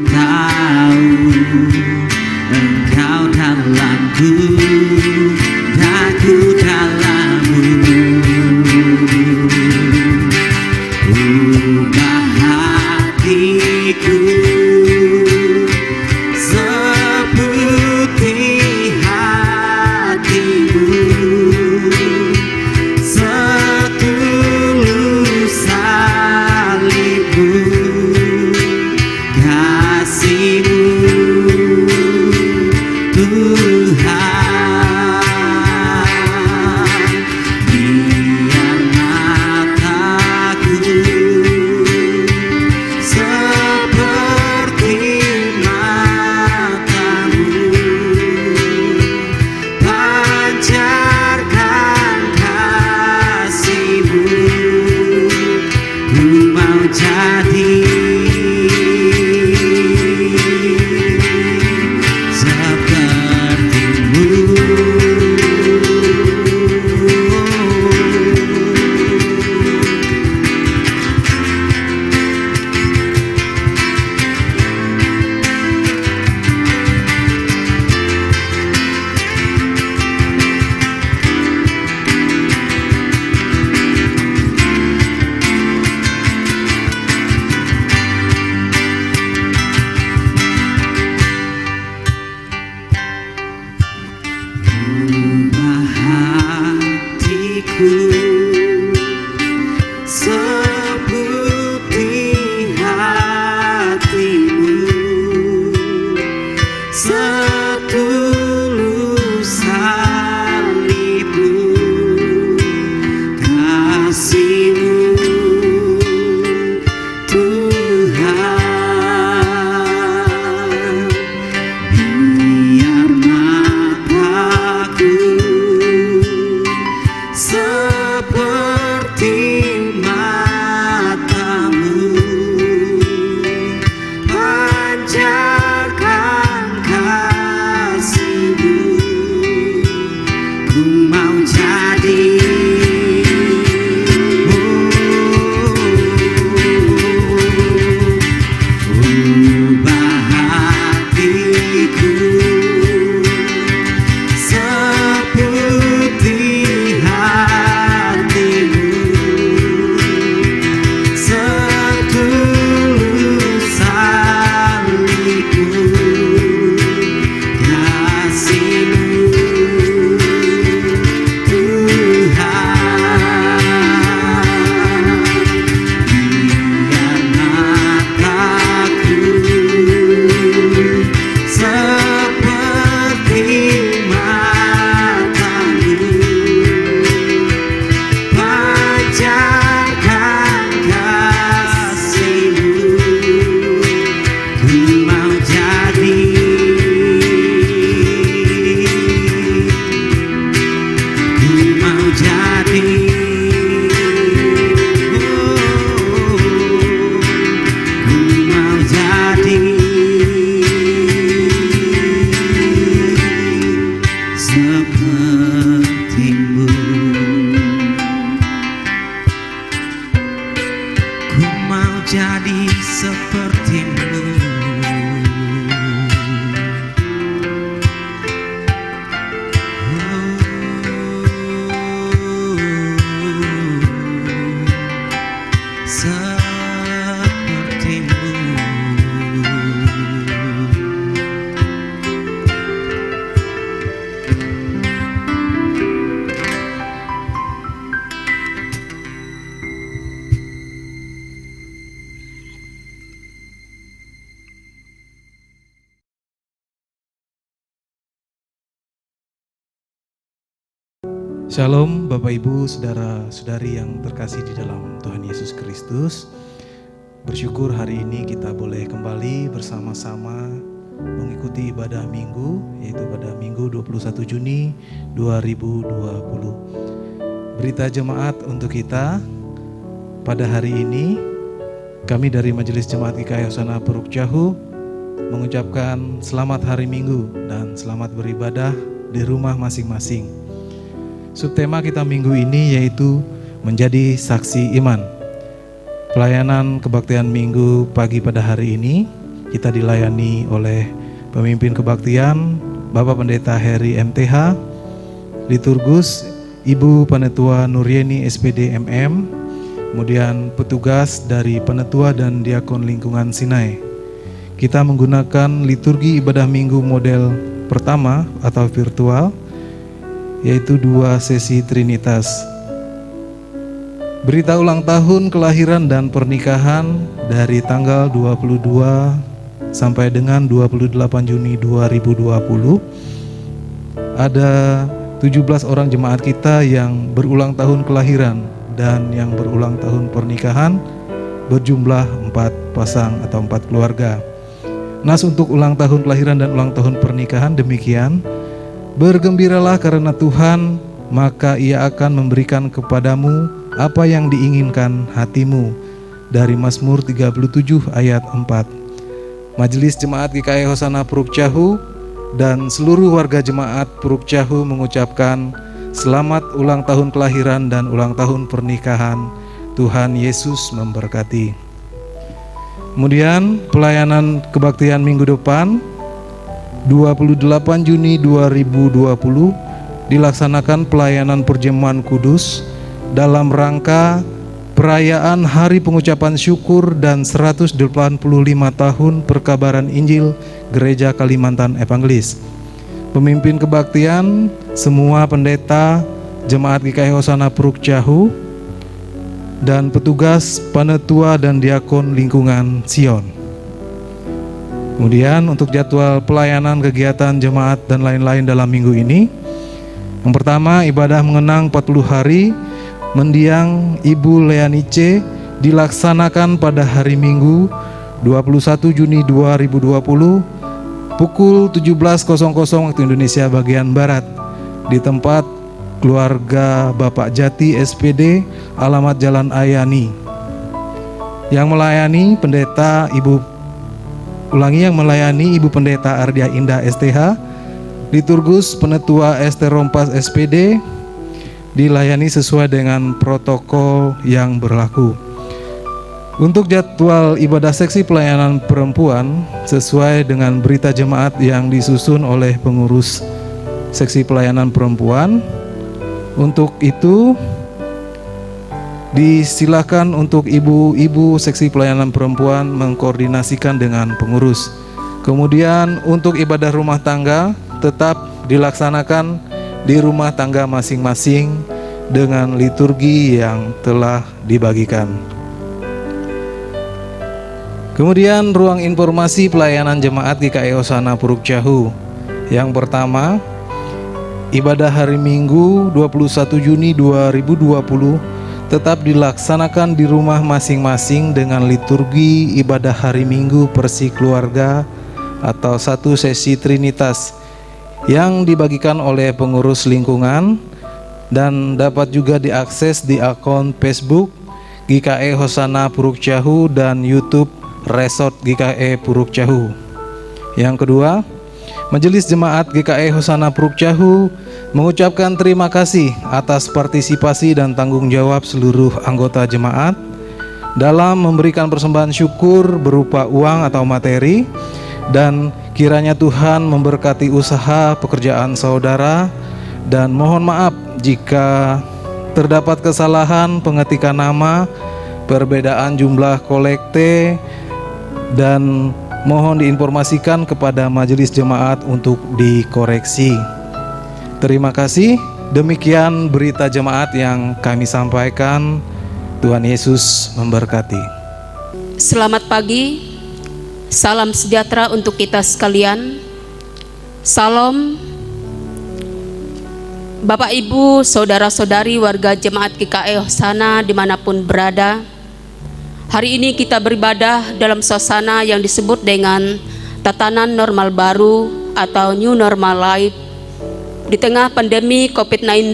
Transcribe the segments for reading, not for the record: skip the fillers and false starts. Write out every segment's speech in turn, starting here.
tahu Engkau dalamku dan ku dalammu. Ubah hatiku seperti hatimu, setulus salibmu, kasihmu Tuhan. Biar mataku seperti matamu, pancarkan kasihmu. Ku mau jadi seperti hatimu, setulus salibmu, kasihmu Tuhan. Biar mataku seperti matamu, pancarkan kasihmu. Ku mau jadi ubah hatiku seperti hatimu, setulus salibmu, kasihmu jadi sepertimu. Shalom Bapak Ibu, Saudara-saudari yang terkasih di dalam Tuhan Yesus Kristus. Bersyukur hari ini kita boleh kembali bersama-sama mengikuti ibadah minggu, yaitu pada Minggu 21 Juni 2020. Berita jemaat untuk kita pada hari ini, kami dari Majelis Jemaat GKI Hosana Puruk Jahu mengucapkan selamat hari Minggu dan selamat beribadah di rumah masing-masing. Subtema kita minggu ini yaitu menjadi saksi iman. Pelayanan kebaktian minggu pagi pada hari ini kita dilayani oleh pemimpin kebaktian Bapak Pendeta Heri MTH, liturgus Ibu Penetua Nuryeni SPD MM, kemudian petugas dari Penetua dan Diakon Lingkungan Sinai. Kita menggunakan liturgi ibadah minggu model pertama atau virtual, yaitu 2 sesi Trinitas. Berita ulang tahun kelahiran dan pernikahan dari tanggal 22 sampai dengan 28 Juni 2020. Ada 17 orang jemaat kita yang berulang tahun kelahiran dan yang berulang tahun pernikahan, berjumlah 4 pasang atau 4 keluarga. Nas untuk ulang tahun kelahiran dan ulang tahun pernikahan demikian: bergembiralah karena Tuhan, maka Ia akan memberikan kepadamu apa yang diinginkan hatimu. Dari Mazmur 37 ayat 4. Majelis Jemaat GKI Hosana Puruk Cahu dan seluruh warga jemaat Puruk Cahu mengucapkan selamat ulang tahun kelahiran dan ulang tahun pernikahan. Tuhan Yesus memberkati. Kemudian pelayanan kebaktian minggu depan 28 Juni 2020 dilaksanakan pelayanan perjamuan kudus dalam rangka perayaan Hari Pengucapan Syukur dan 185 tahun Perkabaran Injil Gereja Kalimantan Evangelis. Pemimpin kebaktian semua pendeta Jemaat GKI Hosana Puruk Cahu dan petugas Penetua dan Diakon Lingkungan Sion. Kemudian untuk jadwal pelayanan kegiatan jemaat dan lain-lain dalam minggu ini, yang pertama ibadah mengenang 40 hari mendiang Ibu Leanice dilaksanakan pada hari Minggu 21 Juni 2020 pukul 17.00 waktu Indonesia bagian Barat di tempat keluarga Bapak Jati SPD, alamat Jalan Ayani. Yang melayani Ibu Pendeta Ardia Indah STH, liturgus Penetua ST Rompas SPD, dilayani sesuai dengan protokol yang berlaku. Untuk jadwal ibadah seksi pelayanan perempuan sesuai dengan berita jemaat yang disusun oleh pengurus seksi pelayanan perempuan. Untuk itu disilakan untuk ibu-ibu seksi pelayanan perempuan mengkoordinasikan dengan pengurus. Kemudian untuk ibadah rumah tangga tetap dilaksanakan di rumah tangga masing-masing dengan liturgi yang telah dibagikan. Kemudian ruang informasi pelayanan jemaat GKI Hosana Puruk Cahu. Yang pertama, ibadah hari Minggu 21 Juni 2020 tetap dilaksanakan di rumah masing-masing dengan liturgi ibadah hari Minggu Persi Keluarga atau 1 sesi Trinitas yang dibagikan oleh pengurus lingkungan dan dapat juga diakses di akun Facebook GKI Hosana Puruk Cahu dan YouTube Resort GKI Puruk Cahu. Yang kedua, Majelis Jemaat GKI Hosana Puruk Cahu mengucapkan terima kasih atas partisipasi dan tanggung jawab seluruh anggota jemaat dalam memberikan persembahan syukur berupa uang atau materi, dan kiranya Tuhan memberkati usaha pekerjaan saudara, dan mohon maaf jika terdapat kesalahan pengetikan nama, perbedaan jumlah kolekte, dan mohon diinformasikan kepada majelis jemaat untuk dikoreksi. Terima kasih. Demikian berita jemaat yang kami sampaikan. Tuhan Yesus memberkati. Selamat pagi. Salam sejahtera untuk kita sekalian. Salam. Bapak, Ibu, saudara-saudari warga jemaat GKI Hosana dimanapun berada. Hari ini kita beribadah dalam suasana yang disebut dengan tatanan normal baru atau new normal life di tengah pandemi COVID-19,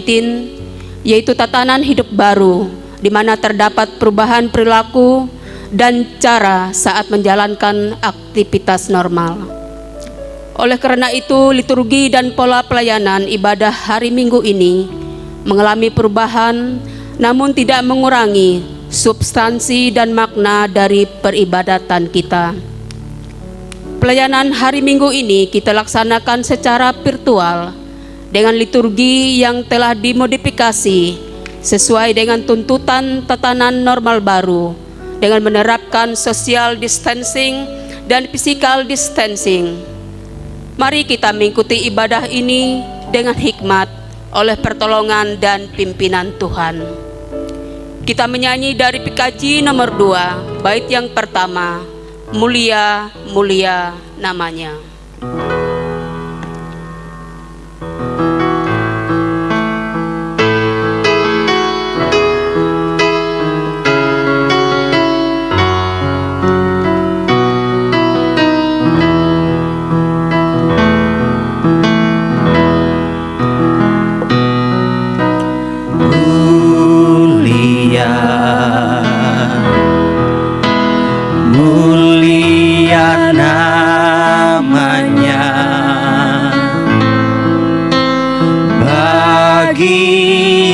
yaitu tatanan hidup baru di mana terdapat perubahan perilaku dan cara saat menjalankan aktivitas normal. Oleh karena itu, liturgi dan pola pelayanan ibadah hari Minggu ini mengalami perubahan, namun tidak mengurangi substansi dan makna dari peribadatan kita. Pelayanan hari Minggu ini kita laksanakan secara virtual dengan liturgi yang telah dimodifikasi sesuai dengan tuntutan tatanan normal baru dengan menerapkan social distancing dan physical distancing. Mari kita mengikuti ibadah ini dengan hikmat oleh pertolongan dan pimpinan Tuhan. Kita menyanyi dari PKJ nomor 2, bait yang pertama, Mulia, mulia namanya. Mulia namanya, bagi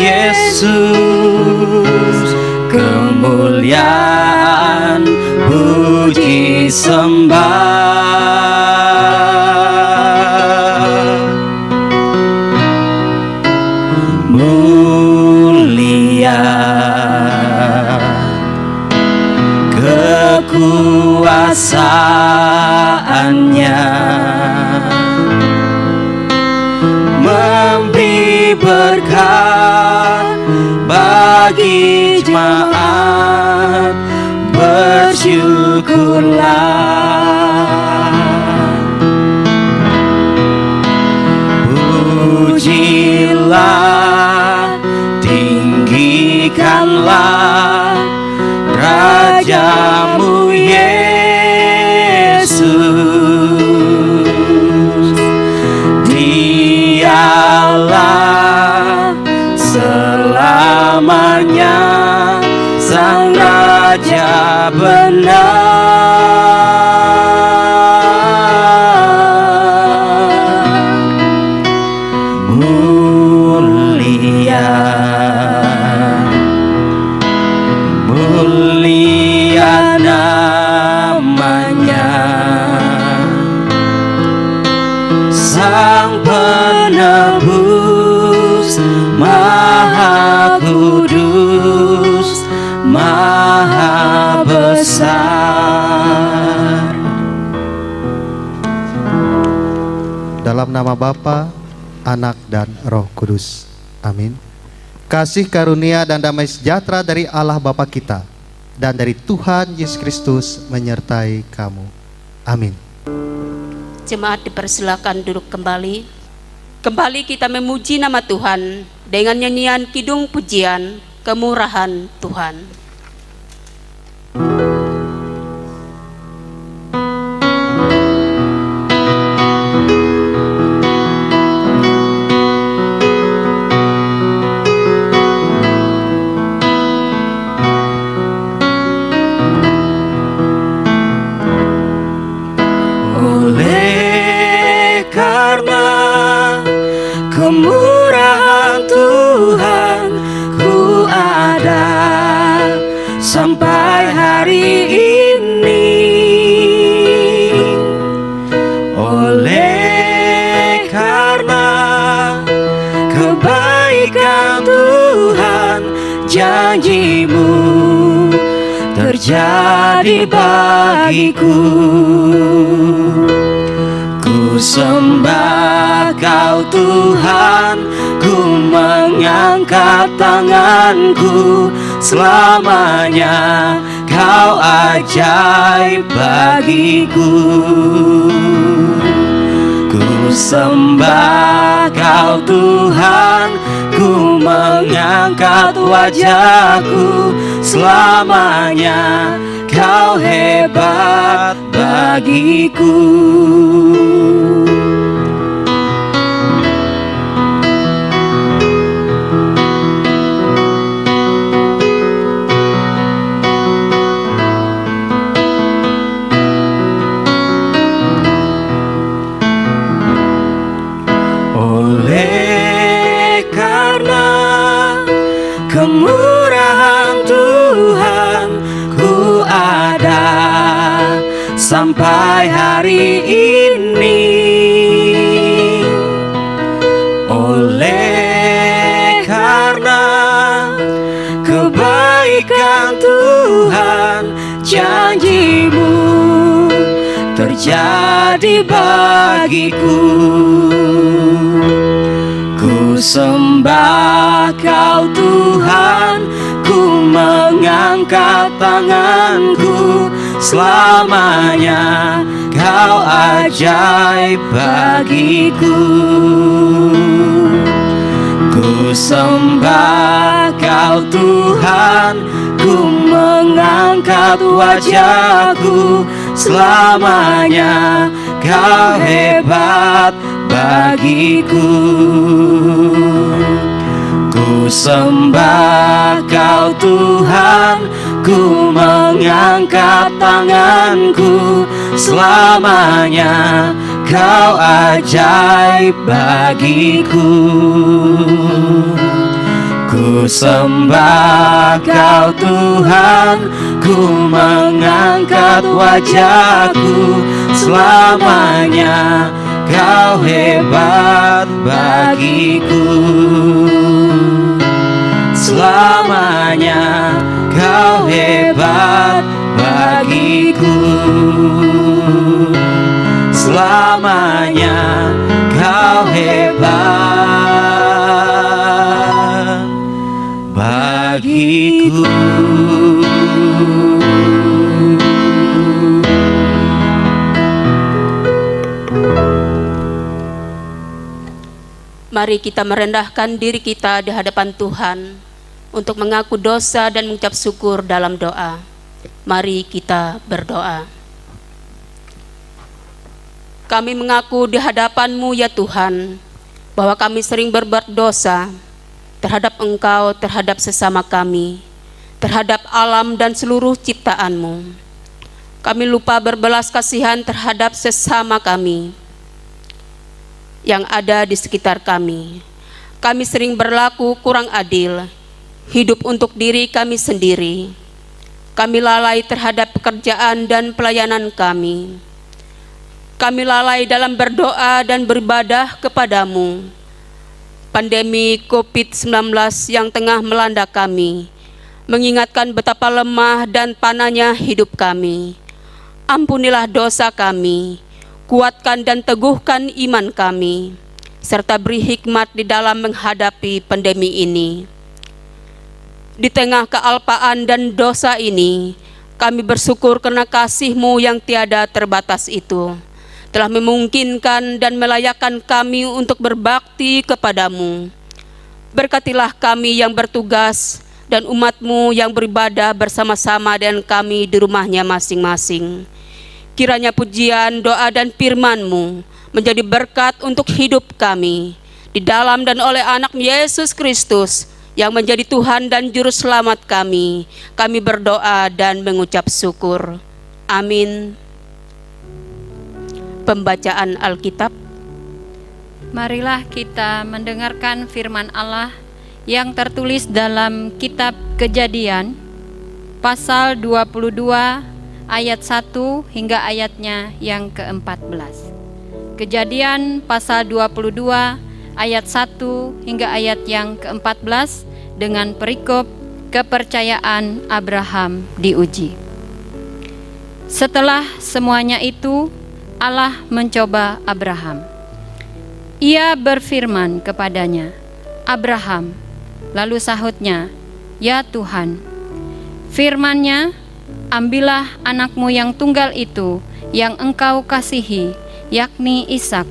Yesus kemuliaan puji sembah. Mulia kekuasaannya, memberi berkat bagi jemaat, bersyukurlah. Pujilah, tinggikanlah Rajamu Yesus. Dialah selamanya Sang Raja benar. Mulia, mulia namanya, Sang Penebus, Maha Kudus, Maha Besar. Dalam nama Bapa, Anak, dan Roh Kudus. Amin. Kasih karunia dan damai sejahtera dari Allah Bapa kita dan dari Tuhan Yesus Kristus menyertai kamu. Amin. Jemaat dipersilakan duduk kembali. Kembali kita memuji nama Tuhan dengan nyanyian kidung pujian Kemurahan Tuhan. Kemurahan Tuhan ku ada sampai hari ini. Oleh karena kebaikan Tuhan, janji-Mu terjadi bagiku. Ku sembah Kau Tuhan, ku mengangkat tanganku, selamanya Kau ajaib bagiku. Ku sembah Kau Tuhan, ku mengangkat wajahku, selamanya Kau hebat bagiku. Oleh karena kemurahan Tuhan ku ada sampai sampai hari ini. Oleh karena kebaikan Tuhan, janji-Mu terjadi bagiku. Ku sembah Kau Tuhan, ku mengangkat tanganku, selamanya Kau ajaib bagiku. Ku sembah Kau Tuhan, ku mengangkat wajahku, selamanya Kau hebat bagiku. Ku sembah Kau Tuhan, ku mengangkat tanganku, selamanya Kau ajaib bagiku. Ku sembah Kau Tuhan, ku mengangkat wajahku, selamanya Kau hebat bagiku. Selamanya Kau hebat bagiku. Selamanya Kau hebat bagiku. Mari kita merendahkan diri kita di hadapan Tuhan untuk mengaku dosa dan mengucap syukur dalam doa. Mari kita berdoa. Kami mengaku di hadapan-Mu ya Tuhan, bahwa kami sering berbuat dosa terhadap Engkau, terhadap sesama kami, terhadap alam dan seluruh ciptaan-Mu. Kami lupa berbelas kasihan terhadap sesama kami yang ada di sekitar kami. Kami sering berlaku kurang adil, hidup untuk diri kami sendiri. Kami lalai terhadap pekerjaan dan pelayanan kami. Kami lalai dalam berdoa dan beribadah kepadamu. Pandemi COVID-19 yang tengah melanda kami mengingatkan betapa lemah dan panahnya hidup kami. Ampunilah dosa kami, kuatkan dan teguhkan iman kami, serta beri hikmat di dalam menghadapi pandemi ini. Di tengah kealpaan dan dosa ini, kami bersyukur karena kasih-Mu yang tiada terbatas itu telah memungkinkan dan melayakkan kami untuk berbakti kepadamu. Berkatilah kami yang bertugas dan umat-Mu yang beribadah bersama-sama dengan kami di rumahnya masing-masing. Kiranya pujian, doa dan firman-Mu menjadi berkat untuk hidup kami di dalam dan oleh anak Yesus Kristus yang menjadi Tuhan dan Juru Selamat kami. Kami berdoa dan mengucap syukur. Amin. Pembacaan Alkitab. Marilah kita mendengarkan firman Allah yang tertulis dalam kitab Kejadian pasal 22 ayat 1 hingga ayatnya yang ke-14. Kejadian pasal 22 ayat 1 hingga ayat yang ke-14 dengan perikop kepercayaan Abraham diuji. Setelah semuanya itu, Allah mencoba Abraham. Ia berfirman kepadanya, "Abraham." Lalu sahutnya, "Ya Tuhan." Firman-Nya, "Ambillah anakmu yang tunggal itu, yang engkau kasihi, yakni Ishak.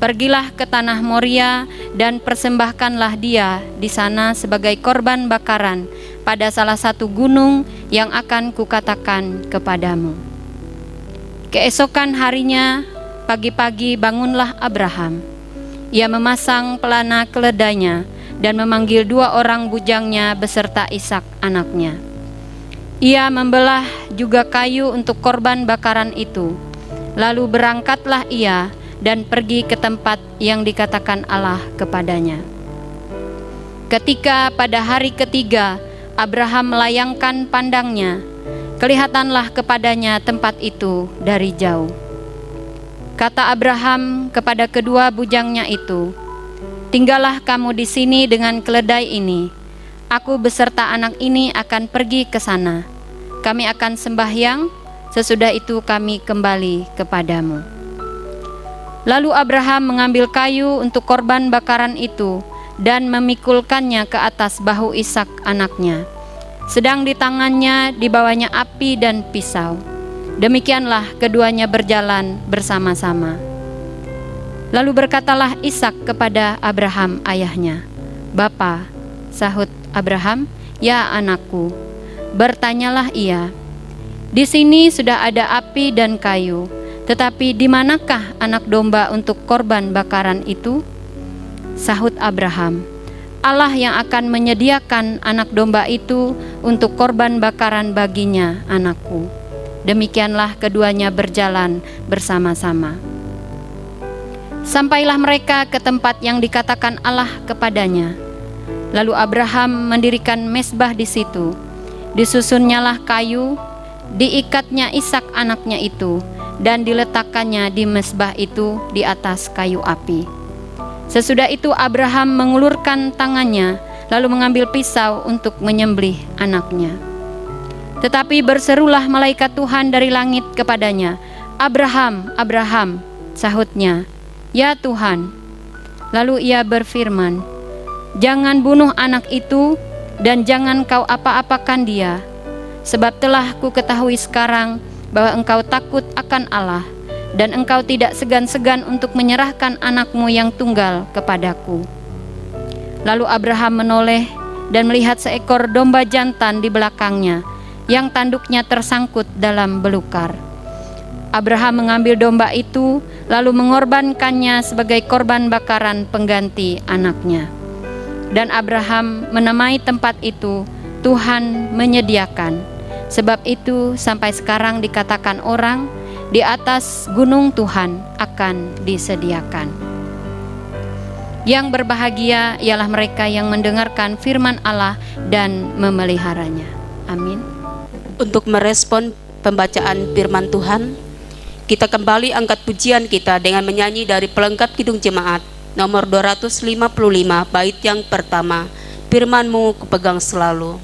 Pergilah ke tanah Moria dan persembahkanlah dia di sana sebagai korban bakaran pada salah satu gunung yang akan kukatakan kepadamu." Keesokan harinya, pagi-pagi bangunlah Abraham. Ia memasang pelana keledainya dan memanggil 2 orang bujangnya beserta Ishak anaknya. Ia membelah juga kayu untuk korban bakaran itu. Lalu berangkatlah ia dan pergi ke tempat yang dikatakan Allah kepadanya. Ketika pada hari ketiga Abraham melayangkan pandangnya, Kelihatanlah kepadanya tempat itu dari jauh. Kata Abraham kepada kedua bujangnya itu, "Tinggallah kamu di sini dengan keledai ini. Aku beserta anak ini akan pergi ke sana. Kami akan sembahyang, sesudah itu kami kembali kepadamu." Lalu Abraham mengambil kayu untuk korban bakaran itu dan memikulkannya ke atas bahu Ishak anaknya. Sedang di tangannya dibawanya api dan pisau. Demikianlah keduanya berjalan bersama-sama. Lalu berkatalah Ishak kepada Abraham ayahnya, "Bapa," sahut Abraham, "Ya anakku." Bertanyalah ia, "Di sini sudah ada api dan kayu, tetapi di manakah anak domba untuk korban bakaran itu?" Sahut Abraham, "Allah yang akan menyediakan anak domba itu untuk korban bakaran baginya, anakku." Demikianlah keduanya berjalan bersama-sama. Sampailah mereka ke tempat yang dikatakan Allah kepadanya. Lalu Abraham mendirikan mezbah di situ. Disusunnyalah kayu, diikatnya Ishak anaknya itu, dan diletakkannya di mezbah itu di atas kayu api. Sesudah itu Abraham mengulurkan tangannya, lalu mengambil pisau untuk menyembelih anaknya. Tetapi berserulah malaikat Tuhan dari langit kepadanya, "Abraham, Abraham," sahutnya, "Ya Tuhan." Lalu ia berfirman, "Jangan bunuh anak itu, dan jangan kau apa-apakan dia, sebab telah ku ketahui sekarang bahwa engkau takut akan Allah, dan engkau tidak segan-segan untuk menyerahkan anakmu yang tunggal kepadaku." Lalu Abraham menoleh dan melihat seekor domba jantan di belakangnya, yang tanduknya tersangkut dalam belukar. Abraham mengambil domba itu, lalu mengorbankannya sebagai korban bakaran pengganti anaknya. Dan Abraham menamai tempat itu, "Tuhan menyediakan." Sebab itu sampai sekarang dikatakan orang, "Di atas gunung Tuhan akan disediakan." Yang berbahagia ialah mereka yang mendengarkan firman Allah dan memeliharanya. Amin. Untuk merespon pembacaan firman Tuhan, kita kembali angkat pujian kita dengan menyanyi dari pelengkap Kidung Jemaat nomor 255 bait yang pertama, "Firman-Mu kupegang selalu."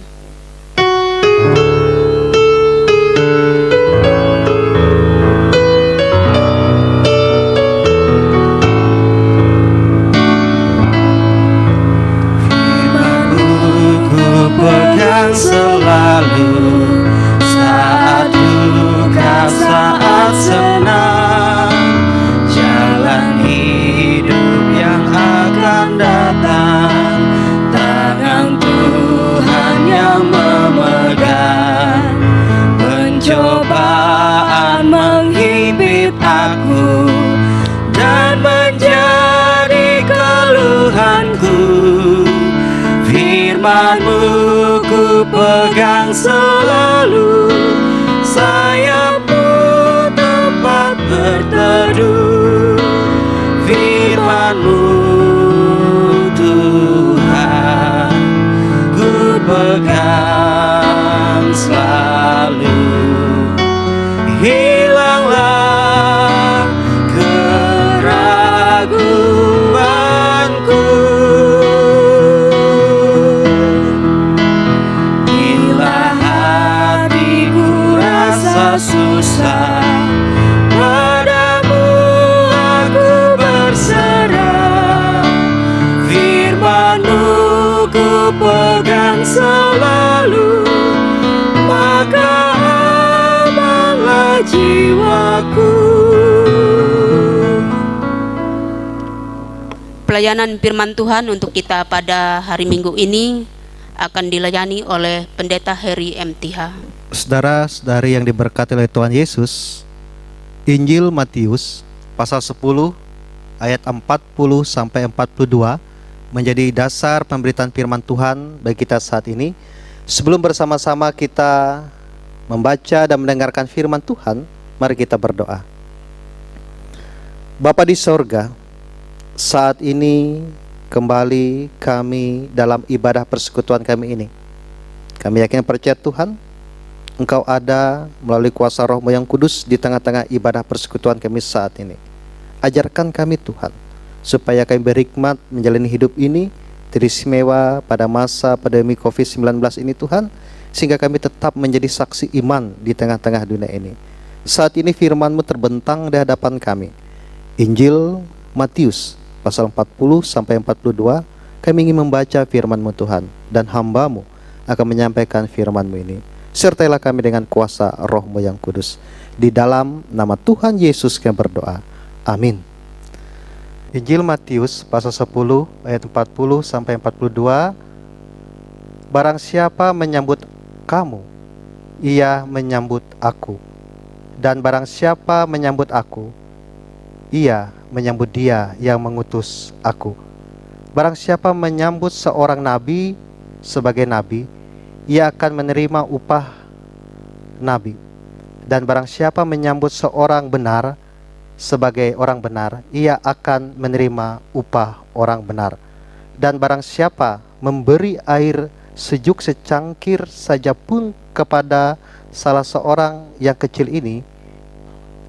Pegang selalu, saat duka, saat senang, jalan hidup yang akan datang, tangan Tuhan yang memegang. Pencobaan menghibit aku dan menjadi keluhanku. Firman-Mu ku pegang selalu, sayapmu tempat berteduh. Firman-Mu Tuhan ku pegang selalu. Hilanglah keraguanku, susah, padamu aku berserah. Firman-Mu ku pegang selalu, maka amanlah jiwaku. Pelayanan firman Tuhan untuk kita pada hari Minggu ini akan dilayani oleh Pendeta Heri MTH. Saudara-saudari yang diberkati oleh Tuhan Yesus, Injil Matius pasal 10 ayat 40 sampai 42 menjadi dasar pemberitaan firman Tuhan bagi kita saat ini. Sebelum bersama-sama kita membaca dan mendengarkan firman Tuhan, mari kita berdoa. Bapa di sorga, saat ini kembali kami dalam ibadah persekutuan kami ini. Kami yakin percaya Tuhan, Engkau ada melalui kuasa Roh-Mu yang kudus di tengah-tengah ibadah persekutuan kami saat ini. Ajarkan kami Tuhan, supaya kami berhikmat menjalani hidup ini teristimewa pada masa pandemi COVID-19 ini Tuhan, sehingga kami tetap menjadi saksi iman di tengah-tengah dunia ini. Saat ini firman-Mu terbentang di hadapan kami. Injil Matius pasal 40 sampai 42, kami ingin membaca firman-Mu Tuhan, dan hamba-Mu akan menyampaikan firman-Mu ini. Sertailah kami dengan kuasa Roh-Mu yang kudus. Di dalam nama Tuhan Yesus kami berdoa. Amin. Injil Matius pasal 10 ayat 40 sampai 42. Barang siapa menyambut kamu, ia menyambut aku. Dan barang siapa menyambut aku, ia menyambut Dia yang mengutus aku. Barang siapa menyambut seorang nabi sebagai nabi, ia akan menerima upah nabi. Dan barang siapa menyambut seorang benar sebagai orang benar, ia akan menerima upah orang benar. Dan barang siapa memberi air sejuk secangkir saja pun kepada salah seorang yang kecil ini,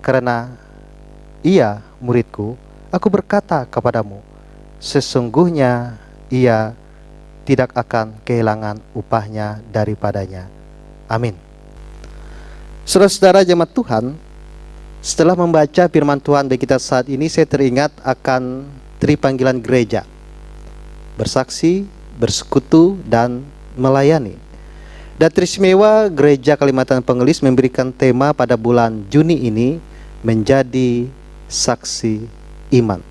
karena ia muridku, aku berkata kepadamu, sesungguhnya ia tidak akan kehilangan upahnya daripadanya. Amin. Saudara-saudara jemaat Tuhan, setelah membaca firman Tuhan bagi kita saat ini, saya teringat akan tripanggilan gereja: bersaksi, bersekutu, dan melayani. Dan teristimewa Gereja Kalimantan Pengelis memberikan tema pada bulan Juni ini menjadi saksi iman.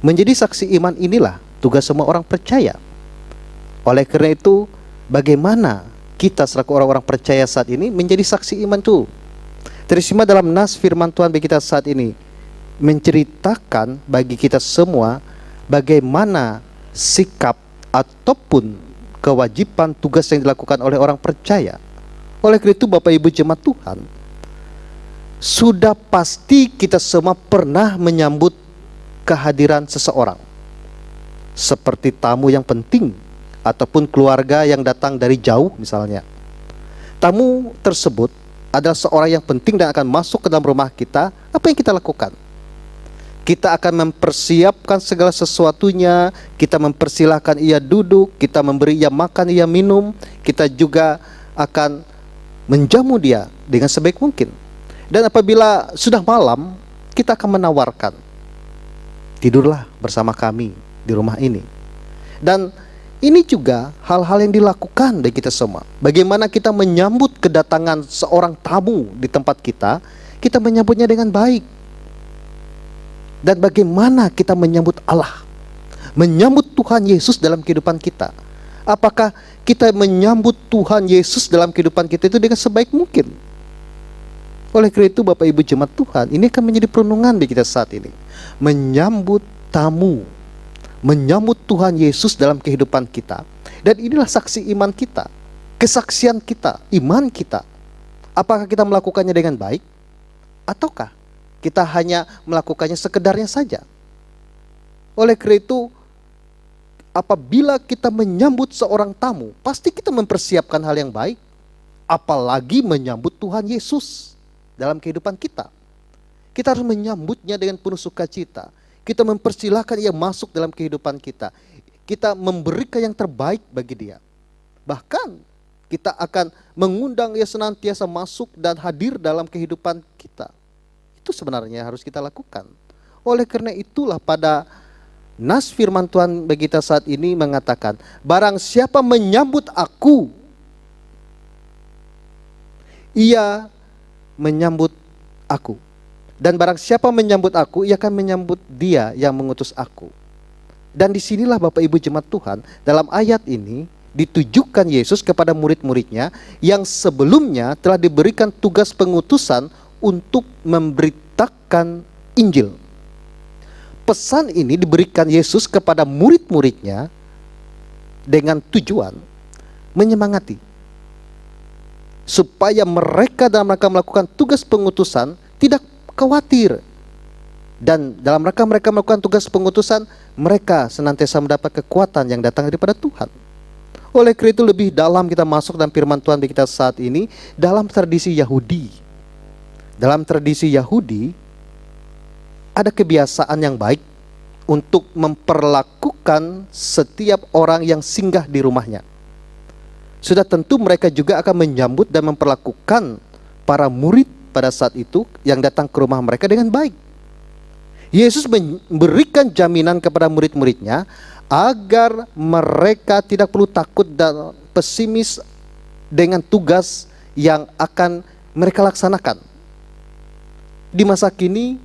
Menjadi saksi iman inilah tugas semua orang percaya. Oleh karena itu, bagaimana kita selaku orang-orang percaya saat ini menjadi saksi iman itu? Tersirat dalam nas firman Tuhan bagi kita saat ini menceritakan bagi kita semua bagaimana sikap ataupun kewajiban tugas yang dilakukan oleh orang percaya. Oleh karena itu Bapak Ibu jemaat Tuhan, sudah pasti kita semua pernah menyambut kehadiran seseorang seperti tamu yang penting ataupun keluarga yang datang dari jauh misalnya. Tamu tersebut adalah seorang yang penting dan akan masuk ke dalam rumah kita. Apa yang kita lakukan? Kita akan mempersiapkan segala sesuatunya. Kita mempersilahkan ia duduk, kita memberi ia makan, ia minum. Kita juga akan menjamu dia dengan sebaik mungkin. Dan apabila sudah malam, kita akan menawarkan, tidurlah bersama kami di rumah ini. Dan ini juga hal-hal yang dilakukan bagi kita semua. Bagaimana kita menyambut kedatangan seorang tamu di tempat kita menyambutnya dengan baik. Dan bagaimana kita menyambut Allah, menyambut Tuhan Yesus dalam kehidupan kita. Apakah kita menyambut Tuhan Yesus dalam kehidupan kita itu dengan sebaik mungkin? Oleh karena itu Bapak Ibu jemaat Tuhan, ini akan menjadi perenungan bagi kita saat ini. Menyambut tamu, menyambut Tuhan Yesus dalam kehidupan kita. Dan inilah saksi iman kita, kesaksian kita, iman kita. Apakah kita melakukannya dengan baik, ataukah kita hanya melakukannya sekedarnya saja? Oleh karena itu, apabila kita menyambut seorang tamu, pasti kita mempersiapkan hal yang baik. Apalagi menyambut Tuhan Yesus dalam kehidupan kita. Kita harus menyambutnya dengan penuh sukacita. Kita mempersilahkan ia masuk dalam kehidupan kita. Kita memberikan yang terbaik bagi dia. Bahkan kita akan mengundang ia senantiasa masuk dan hadir dalam kehidupan kita. Itu sebenarnya harus kita lakukan. Oleh karena itulah pada nas firman Tuhan bagi kita saat ini mengatakan, barang siapa menyambut aku, ia menyambut aku. Dan barang siapa menyambut aku, ia akan menyambut dia yang mengutus aku. Dan disinilah Bapak Ibu jemaat Tuhan, dalam ayat ini ditujukan Yesus kepada murid-muridnya yang sebelumnya telah diberikan tugas pengutusan untuk memberitakan Injil. Pesan ini diberikan Yesus kepada murid-muridnya dengan tujuan menyemangati, supaya mereka dalam rangka melakukan tugas pengutusan tidak khawatir. Dan dalam rangka mereka melakukan tugas pengutusan, mereka senantiasa mendapat kekuatan yang datang daripada Tuhan. Oleh karena itu lebih dalam kita masuk dalam firman Tuhan bagi kita saat ini, dalam tradisi Yahudi. Dalam tradisi Yahudi, ada kebiasaan yang baik untuk memperlakukan setiap orang yang singgah di rumahnya. Sudah tentu mereka juga akan menyambut dan memperlakukan para murid pada saat itu yang datang ke rumah mereka dengan baik. Yesus memberikan jaminan kepada murid-muridnya agar mereka tidak perlu takut dan pesimis dengan tugas yang akan mereka laksanakan. Di masa kini,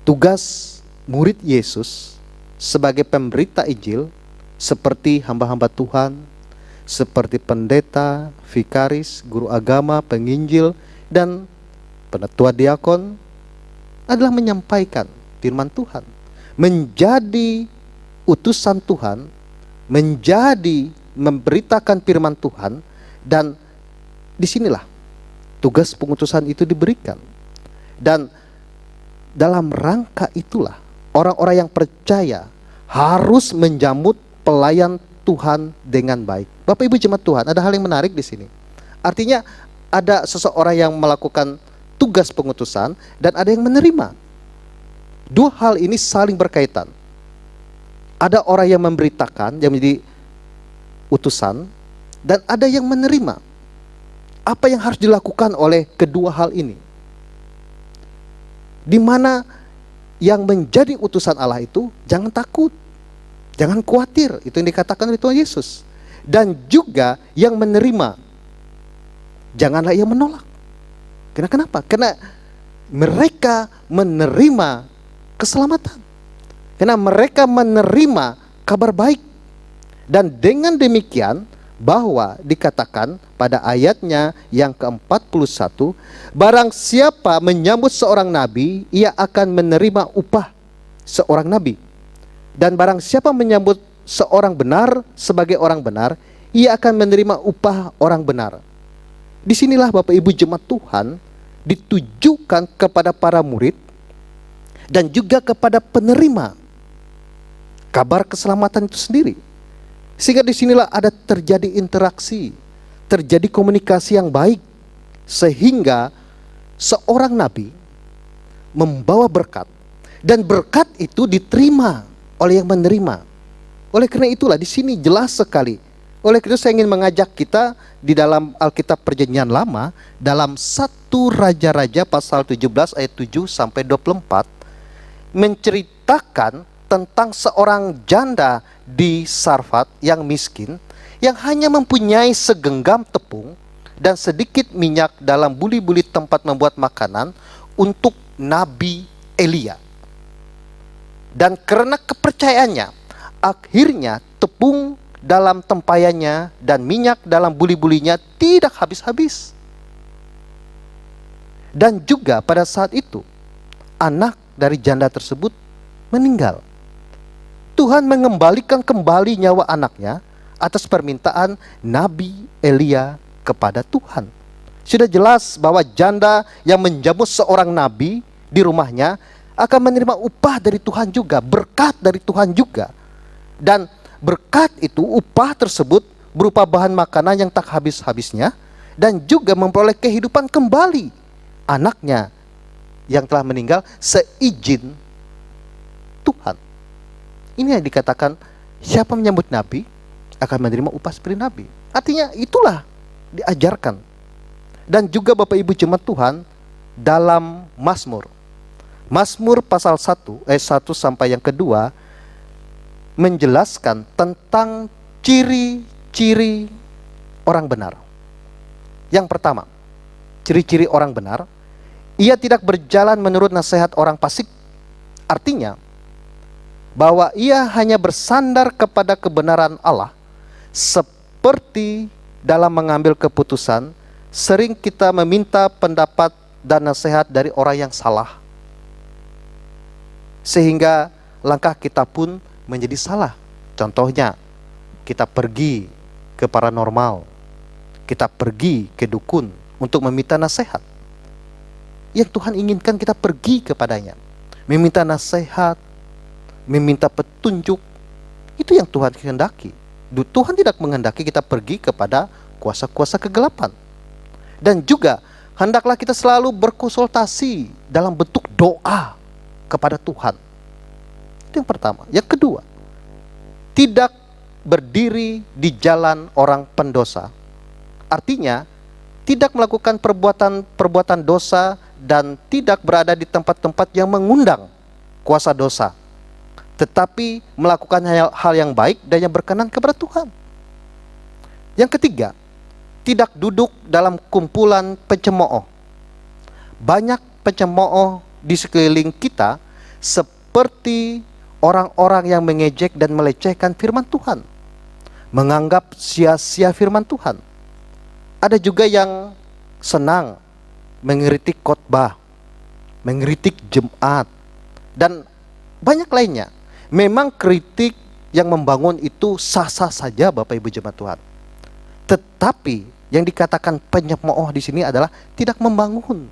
tugas murid Yesus sebagai pemberita Injil seperti hamba-hamba Tuhan, seperti pendeta, vikaris, guru agama, penginjil, dan penatua diakon adalah menyampaikan firman Tuhan, menjadi utusan Tuhan, menjadi memberitakan firman Tuhan, dan disinilah tugas pengutusan itu diberikan. Dan dalam rangka itulah orang-orang yang percaya harus menjamu pelayan Tuhan dengan baik. Bapak Ibu jemaat Tuhan, ada hal yang menarik di sini. Artinya ada seseorang yang melakukan tugas pengutusan dan ada yang menerima. Dua hal ini saling berkaitan. Ada orang yang memberitakan, yang menjadi utusan, dan ada yang menerima. Apa yang harus dilakukan oleh kedua hal ini? Di mana yang menjadi utusan Allah itu jangan takut, jangan khawatir, itu yang dikatakan oleh Tuhan Yesus. Dan juga yang menerima, janganlah ia menolak. Kenapa? Karena mereka menerima keselamatan. Karena mereka menerima kabar baik. Dan dengan demikian, bahwa dikatakan pada ayatnya yang ke-41, barang siapa menyambut seorang nabi, ia akan menerima upah seorang nabi. Dan barang siapa menyambut seorang benar sebagai orang benar, ia akan menerima upah orang benar. Disinilah Bapak Ibu jemaat Tuhan ditujukan kepada para murid dan juga kepada penerima kabar keselamatan itu sendiri. Sehingga disinilah ada terjadi interaksi, terjadi komunikasi yang baik, sehingga seorang nabi membawa berkat, dan berkat itu diterima oleh yang menerima. Oleh karena itulah di sini jelas sekali. Oleh karena itu saya ingin mengajak kita di dalam Alkitab Perjanjian Lama, dalam 1 Raja-Raja pasal 17 ayat 7 sampai 24, menceritakan tentang seorang janda di Sarfat yang miskin, yang hanya mempunyai segenggam tepung dan sedikit minyak dalam buli-buli tempat membuat makanan untuk Nabi Elia. Dan karena kepercayaannya, akhirnya tepung dalam tempayannya dan minyak dalam buli-bulinya tidak habis-habis. Dan juga pada saat itu, anak dari janda tersebut meninggal. Tuhan mengembalikan kembali nyawa anaknya atas permintaan Nabi Elia kepada Tuhan. Sudah jelas bahwa janda yang menjamu seorang nabi di rumahnya akan menerima upah dari Tuhan juga, berkat dari Tuhan juga. Dan berkat itu, upah tersebut berupa bahan makanan yang tak habis-habisnya, dan juga memperoleh kehidupan kembali anaknya yang telah meninggal seizin Tuhan. Ini yang dikatakan, siapa menyambut nabi akan menerima upah seperti nabi. Artinya itulah diajarkan. Dan juga Bapak Ibu jemaat Tuhan, dalam Mazmur pasal 1 ayat 1 sampai yang kedua menjelaskan tentang ciri-ciri orang benar. Yang pertama, ciri-ciri orang benar, ia tidak berjalan menurut nasihat orang fasik. Artinya bahwa ia hanya bersandar kepada kebenaran Allah. Seperti dalam mengambil keputusan, sering kita meminta pendapat dan nasihat dari orang yang salah, sehingga langkah kita pun menjadi salah. Contohnya, kita pergi ke paranormal, kita pergi ke dukun untuk meminta nasihat. Yang Tuhan inginkan kita pergi kepadanya, meminta nasihat, meminta petunjuk. Itu yang Tuhan kehendaki. Tuhan tidak menghendaki kita pergi kepada kuasa-kuasa kegelapan. Dan juga hendaklah kita selalu berkonsultasi dalam bentuk doa kepada Tuhan. Itu yang pertama. Yang kedua, tidak berdiri di jalan orang pendosa. Artinya, tidak melakukan perbuatan dosa dan tidak berada di tempat-tempat yang mengundang kuasa dosa, tetapi melakukan hal yang baik dan yang berkenan kepada Tuhan. Yang ketiga, tidak duduk dalam kumpulan pencemooh. Banyak pencemooh di sekeliling kita seperti orang-orang yang mengejek dan melecehkan firman Tuhan, menganggap sia-sia firman Tuhan. Ada juga yang senang mengkritik khotbah, mengkritik jemaat, dan banyak lainnya. Memang kritik yang membangun itu sah-sah saja Bapak Ibu jemaat Tuhan. Tetapi yang dikatakan penyemooh di sini adalah tidak membangun,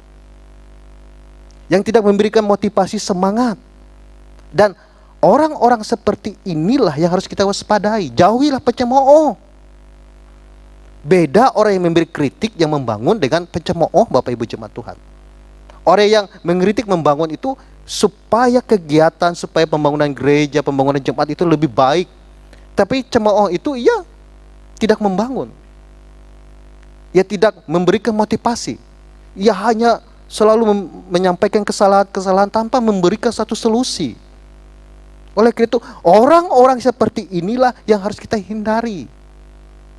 yang tidak memberikan motivasi semangat. Dan orang-orang seperti inilah yang harus kita waspadai. Jauhilah pencemooh. Beda orang yang memberi kritik yang membangun dengan pencemooh Bapak Ibu jemaat Tuhan. Orang yang mengkritik membangun itu supaya kegiatan, supaya pembangunan gereja, pembangunan jemaat itu lebih baik. Tapi cemooh itu ia tidak membangun. Ia tidak memberikan motivasi. Ia hanya selalu menyampaikan kesalahan-kesalahan tanpa memberikan satu solusi. Oleh karena itu, orang-orang seperti inilah yang harus kita hindari.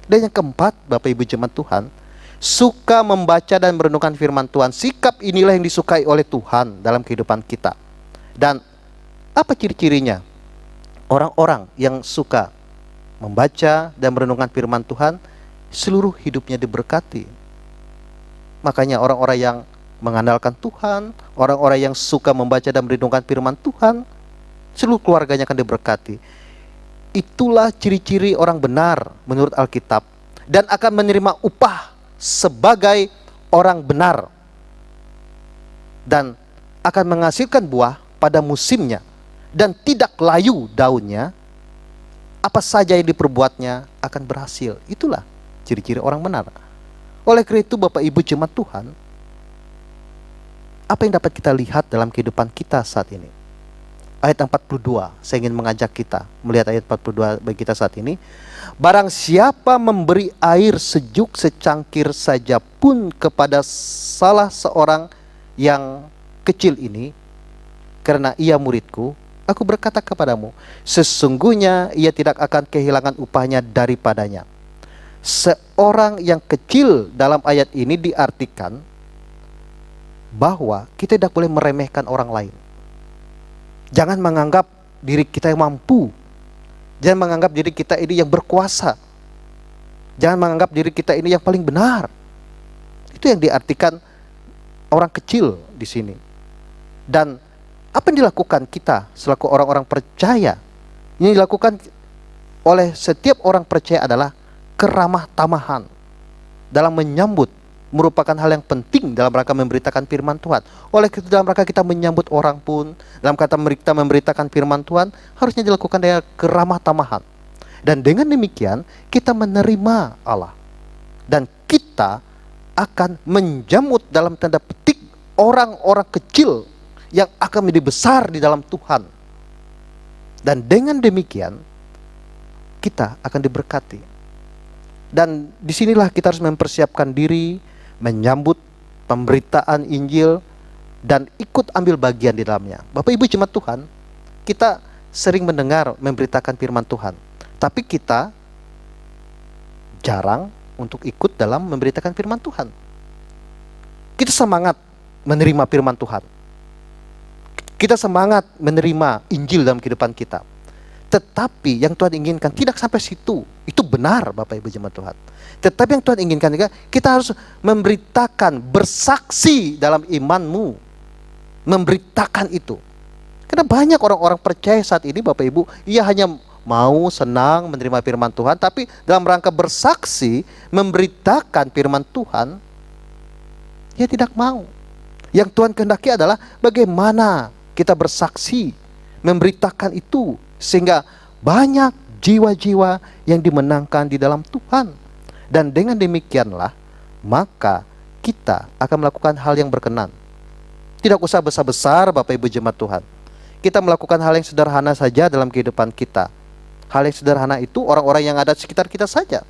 Dan yang keempat, Bapak Ibu jemaat Tuhan, suka membaca dan merenungkan firman Tuhan. Sikap inilah yang disukai oleh Tuhan dalam kehidupan kita. Dan apa ciri-cirinya? Orang-orang yang suka membaca dan merenungkan firman Tuhan, seluruh hidupnya diberkati. Makanya orang-orang yang mengandalkan Tuhan, orang-orang yang suka membaca dan merenungkan firman Tuhan, seluruh keluarganya akan diberkati. Itulah ciri-ciri orang benar menurut Alkitab, dan akan menerima upah sebagai orang benar, dan akan menghasilkan buah pada musimnya, dan tidak layu daunnya. Apa saja yang diperbuatnya akan berhasil. Itulah ciri-ciri orang benar. Oleh karena itu Bapak Ibu jemaat Tuhan, apa yang dapat kita lihat dalam kehidupan kita saat ini? Ayat 42, saya ingin mengajak kita melihat ayat 42 bagi kita saat ini. Barang siapa memberi air sejuk secangkir saja pun kepada salah seorang yang kecil ini, karena ia muridku, aku berkata kepadamu, sesungguhnya ia tidak akan kehilangan upahnya daripadanya. Seorang yang kecil dalam ayat ini diartikan bahwa kita tidak boleh meremehkan orang lain. Jangan menganggap diri kita yang mampu. Jangan menganggap diri kita ini yang berkuasa. Jangan menganggap diri kita ini yang paling benar. Itu yang diartikan orang kecil di sini. Dan apa yang dilakukan kita selaku orang-orang percaya? Yang dilakukan oleh setiap orang percaya adalah keramah tamahan dalam menyambut, merupakan hal yang penting dalam rangka memberitakan firman Tuhan. Oleh itu dalam rangka kita menyambut orang pun, dalam kata kita memberitakan firman Tuhan, harusnya dilakukan dengan keramah tamahan. Dan dengan demikian kita menerima Allah, dan kita akan menjamut dalam tanda petik orang-orang kecil yang akan menjadi besar di dalam Tuhan. Dan dengan demikian kita akan diberkati. Dan disinilah kita harus mempersiapkan diri menyambut pemberitaan Injil dan ikut ambil bagian di dalamnya. Bapak Ibu jemaat Tuhan, kita sering mendengar memberitakan firman Tuhan, tapi kita jarang untuk ikut dalam memberitakan firman Tuhan. Kita semangat menerima firman Tuhan, kita semangat menerima Injil dalam kehidupan kita, tetapi yang Tuhan inginkan tidak sampai situ. Itu benar Bapak Ibu jemaat Tuhan. Tetapi yang Tuhan inginkan juga, kita harus memberitakan, bersaksi dalam imanmu, memberitakan itu. Karena banyak orang-orang percaya saat ini Bapak Ibu, ia hanya mau senang menerima firman Tuhan, tapi dalam rangka bersaksi, memberitakan firman Tuhan, ia tidak mau. Yang Tuhan kehendaki adalah bagaimana kita bersaksi, memberitakan itu, sehingga banyak jiwa-jiwa yang dimenangkan di dalam Tuhan. Dan dengan demikianlah, maka kita akan melakukan hal yang berkenan. Tidak usah besar-besar Bapak Ibu jemaat Tuhan. Kita melakukan hal yang sederhana saja dalam kehidupan kita. Hal yang sederhana itu orang-orang yang ada di sekitar kita saja.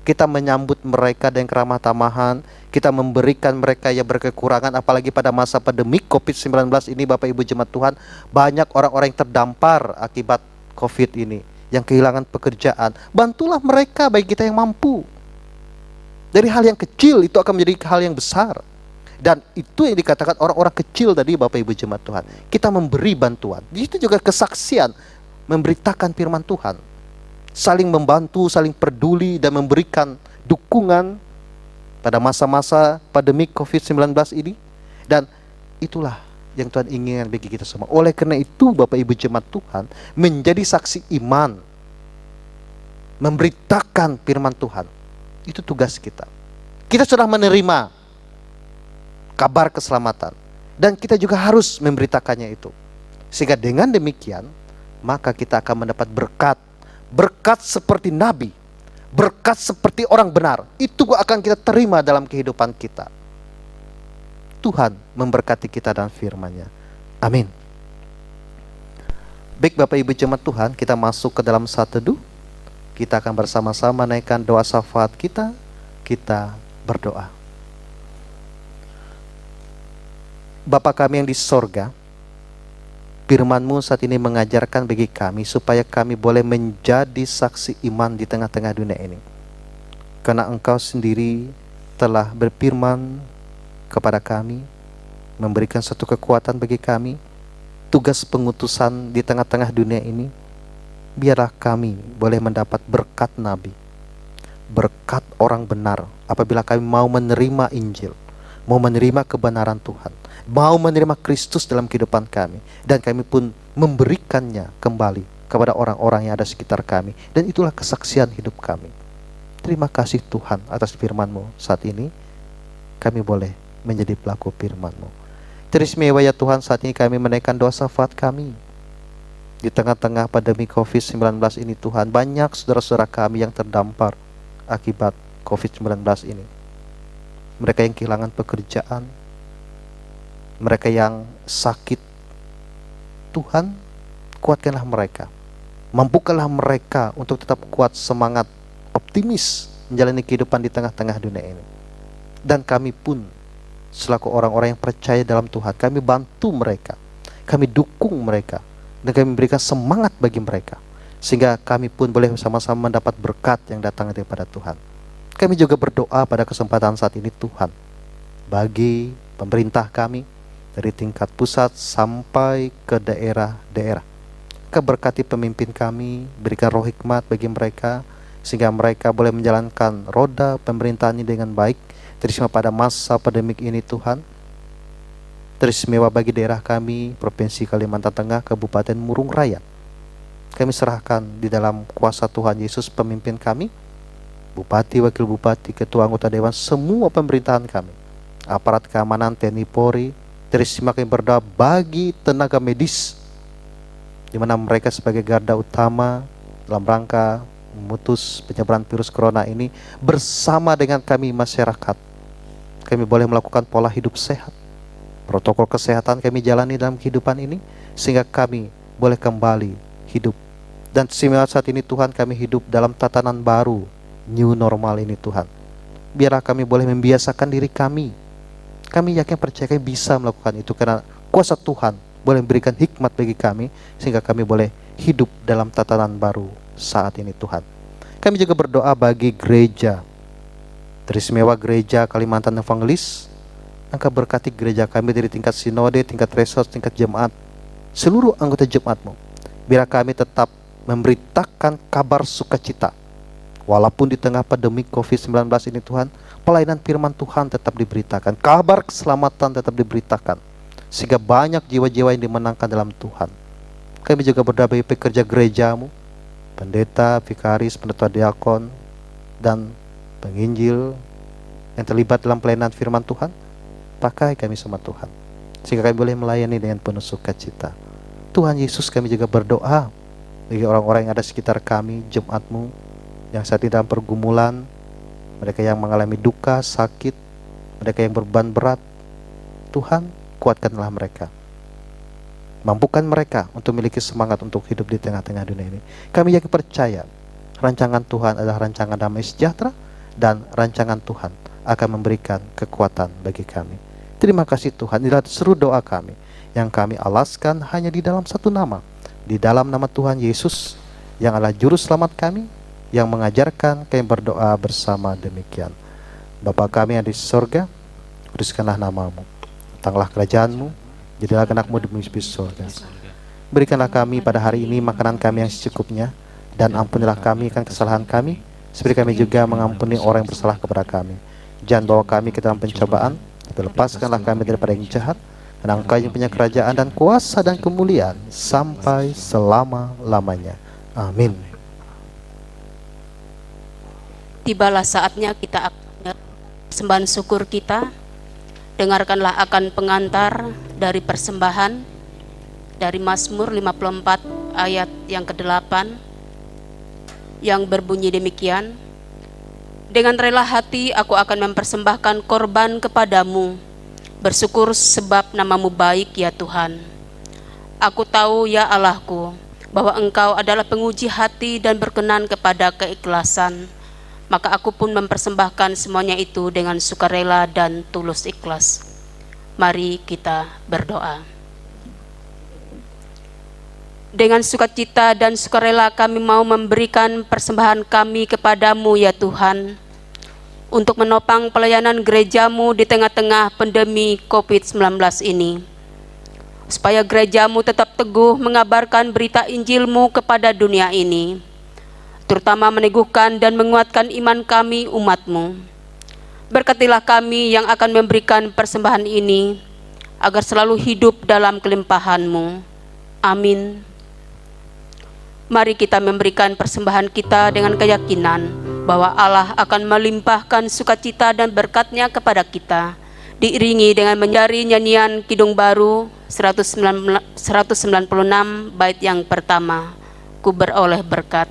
Kita menyambut mereka dengan keramah tamahan, kita memberikan mereka yang berkekurangan, apalagi pada masa pandemi COVID-19 ini Bapak Ibu jemaat Tuhan, banyak orang-orang yang terdampar akibat COVID ini, yang kehilangan pekerjaan. Bantulah mereka bagi kita yang mampu. Dari hal yang kecil itu akan menjadi hal yang besar. Dan itu yang dikatakan orang-orang kecil tadi Bapak Ibu jemaat Tuhan. Kita memberi bantuan. Itu juga kesaksian, memberitakan firman Tuhan. Saling membantu, saling peduli dan memberikan dukungan pada masa-masa pandemi COVID-19 ini. Dan itulah yang Tuhan inginkan bagi kita semua. Oleh karena itu Bapak Ibu jemaat Tuhan, menjadi saksi iman, memberitakan firman Tuhan, itu tugas kita. Kita sudah menerima kabar keselamatan, dan kita juga harus memberitakannya itu. Sehingga dengan demikian, maka kita akan mendapat berkat. Berkat seperti nabi, berkat seperti orang benar. Itu akan kita terima dalam kehidupan kita. Tuhan memberkati kita dan firman-Nya. Amin. Baik Bapak Ibu jemaat Tuhan, kita masuk ke dalam saat teduh. Kita akan bersama-sama naikkan doa syafaat kita. Kita berdoa. Bapa kami yang di sorga, firman-Mu saat ini mengajarkan bagi kami supaya kami boleh menjadi saksi iman di tengah-tengah dunia ini. Karena Engkau sendiri telah berfirman kepada kami, memberikan satu kekuatan bagi kami, tugas pengutusan di tengah-tengah dunia ini. Biarlah kami boleh mendapat berkat nabi, berkat orang benar, apabila kami mau menerima Injil, mau menerima kebenaran Tuhan, mau menerima Kristus dalam kehidupan kami, dan kami pun memberikannya kembali kepada orang-orang yang ada sekitar kami. Dan itulah kesaksian hidup kami. Terima kasih Tuhan atas firman-Mu saat ini. Kami boleh menjadi pelaku firman-Mu. Teristimewa ya Tuhan, saat ini kami menaikkan doa syafaat kami. Di tengah-tengah pandemi COVID-19 ini Tuhan, banyak saudara-saudara kami yang terdampar akibat COVID-19 ini. Mereka yang kehilangan pekerjaan, mereka yang sakit. Tuhan, kuatkanlah mereka, mampukanlah mereka untuk tetap kuat, semangat, optimis menjalani kehidupan di tengah-tengah dunia ini. Dan kami pun selaku orang-orang yang percaya dalam Tuhan, kami bantu mereka, kami dukung mereka, dan kami memberikan semangat bagi mereka, sehingga kami pun boleh bersama-sama mendapat berkat yang datang daripada Tuhan. Kami juga berdoa pada kesempatan saat ini Tuhan, bagi pemerintah kami, dari tingkat pusat sampai ke daerah-daerah. Keberkati pemimpin kami, berikan roh hikmat bagi mereka, sehingga mereka boleh menjalankan roda pemerintahan ini dengan baik. Teristimewa pada masa pandemik ini Tuhan. Teristimewa bagi daerah kami, Provinsi Kalimantan Tengah, Kabupaten Murung Raya. Kami serahkan di dalam kuasa Tuhan Yesus pemimpin kami, Bupati, Wakil Bupati, Ketua Anggota Dewan, semua pemerintahan kami, aparat keamanan TNI Polri. Teristimewa kami berdoa bagi tenaga medis, di mana mereka sebagai garda utama dalam rangka memutus penyebaran virus corona ini. Bersama dengan kami masyarakat, kami boleh melakukan pola hidup sehat. Protokol kesehatan kami jalani dalam kehidupan ini, sehingga kami boleh kembali hidup. Dan istimewa saat ini Tuhan, kami hidup dalam tatanan baru, new normal ini Tuhan. Biarlah kami boleh membiasakan diri kami. Kami yakin percaya kami bisa melakukan itu, karena kuasa Tuhan boleh memberikan hikmat bagi kami, sehingga kami boleh hidup dalam tatanan baru saat ini Tuhan. Kami juga berdoa bagi gereja, teristimewa gereja Kalimantan Evangelis. Engkau berkati gereja kami dari tingkat sinode, tingkat resort, tingkat jemaat, seluruh anggota jemaat-Mu. Biar kami tetap memberitakan kabar sukacita, walaupun di tengah pandemi COVID-19 ini Tuhan, pelayanan firman Tuhan tetap diberitakan, kabar keselamatan tetap diberitakan, sehingga banyak jiwa-jiwa yang dimenangkan dalam Tuhan. Kami juga berdoa bagi pekerja gereja-Mu, pendeta, vikaris, pendeta diakon, dan penginjil yang terlibat dalam pelayanan firman Tuhan. Pakai kami sama Tuhan, sehingga kami boleh melayani dengan penuh sukacita. Tuhan Yesus, kami juga berdoa bagi orang-orang yang ada sekitar kami, jemaat-Mu yang saat ini dalam pergumulan, mereka yang mengalami duka, sakit, mereka yang beban berat. Tuhan, kuatkanlah mereka. Mampukan mereka untuk memiliki semangat untuk hidup di tengah-tengah dunia ini. Kami yakin percaya rancangan Tuhan adalah rancangan damai sejahtera, dan rancangan Tuhan akan memberikan kekuatan bagi kami. Terima kasih Tuhan. Inilah seru doa kami yang kami alaskan hanya di dalam satu nama, di dalam nama Tuhan Yesus yang adalah juru selamat kami, yang mengajarkan kami berdoa bersama demikian. Bapa kami yang di surga, kuduskanlah namamu, datanglah kerajaan-Mu, jadilah kehendak-Mu di bumi seperti di surga. Berikanlah kami pada hari ini makanan kami yang secukupnya, dan ampunilah kami akan kesalahan kami, seperti kami juga mengampuni orang yang bersalah kepada kami. Jangan bawa kami ke dalam pencobaan, tapi lepaskanlah kami daripada yang jahat. Dan Engkau yang punya kerajaan dan kuasa dan kemuliaan sampai selama-lamanya. Amin. Tibalah saatnya kita akan persembahan syukur kita. Dengarkanlah akan pengantar dari persembahan dari Mazmur 54 ayat yang ke-8 yang berbunyi demikian. Dengan rela hati aku akan mempersembahkan korban kepadamu, bersyukur sebab namamu baik ya Tuhan. Aku tahu ya Allahku, bahwa Engkau adalah penguji hati dan berkenan kepada keikhlasan. Maka aku pun mempersembahkan semuanya itu dengan sukarela dan tulus ikhlas. Mari kita berdoa. Dengan sukacita dan sukarela kami mau memberikan persembahan kami kepadamu ya Tuhan, untuk menopang pelayanan gerejamu di tengah-tengah pandemi COVID-19 ini, supaya gerejamu tetap teguh mengabarkan berita Injilmu kepada dunia ini, terutama meneguhkan dan menguatkan iman kami umatmu. Berkatilah kami yang akan memberikan persembahan ini, agar selalu hidup dalam kelimpahan-Mu. Amin. Mari kita memberikan persembahan kita dengan keyakinan bahwa Allah akan melimpahkan sukacita dan berkat-Nya kepada kita, diiringi dengan menjadi nyanyian Kidung Baru 196 bait yang pertama, Ku beroleh berkat.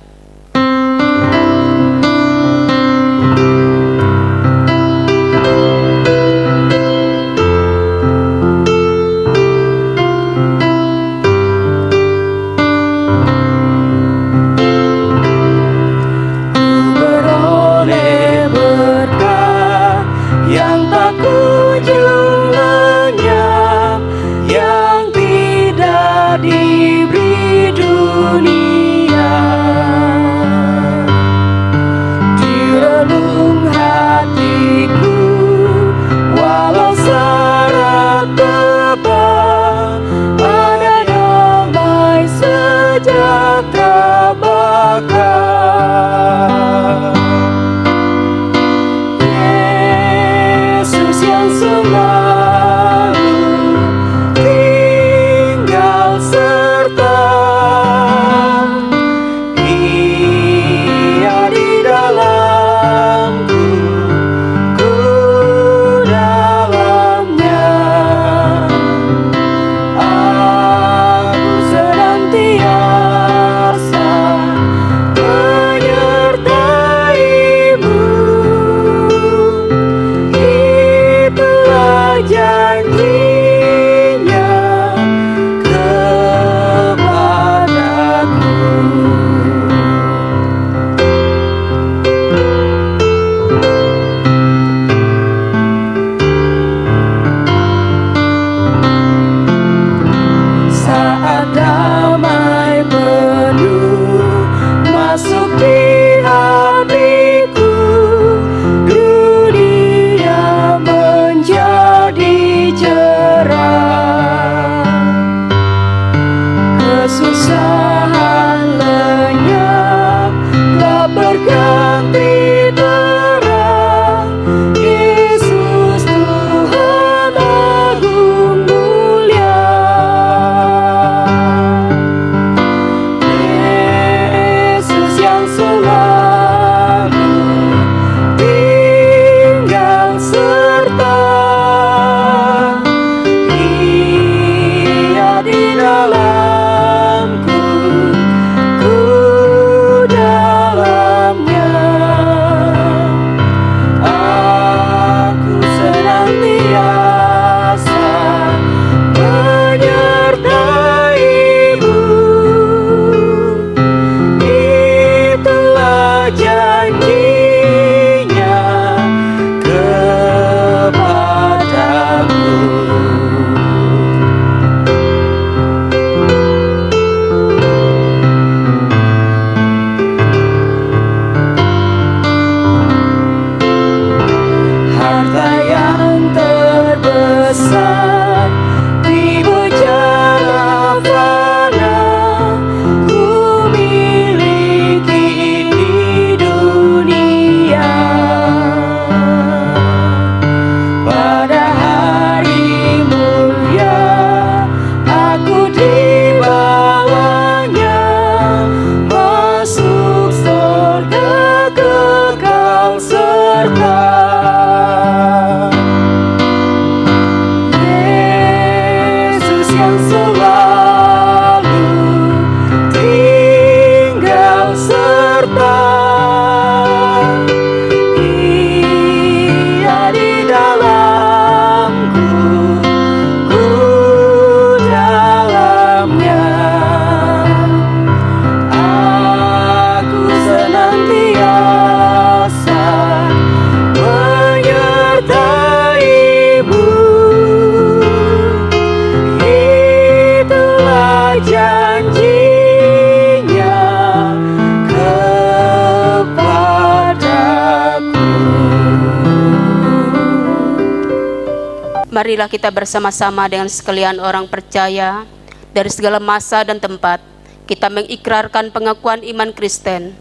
marilah kita bersama-sama dengan sekalian orang percaya dari segala masa dan tempat, kita mengikrarkan pengakuan iman Kristen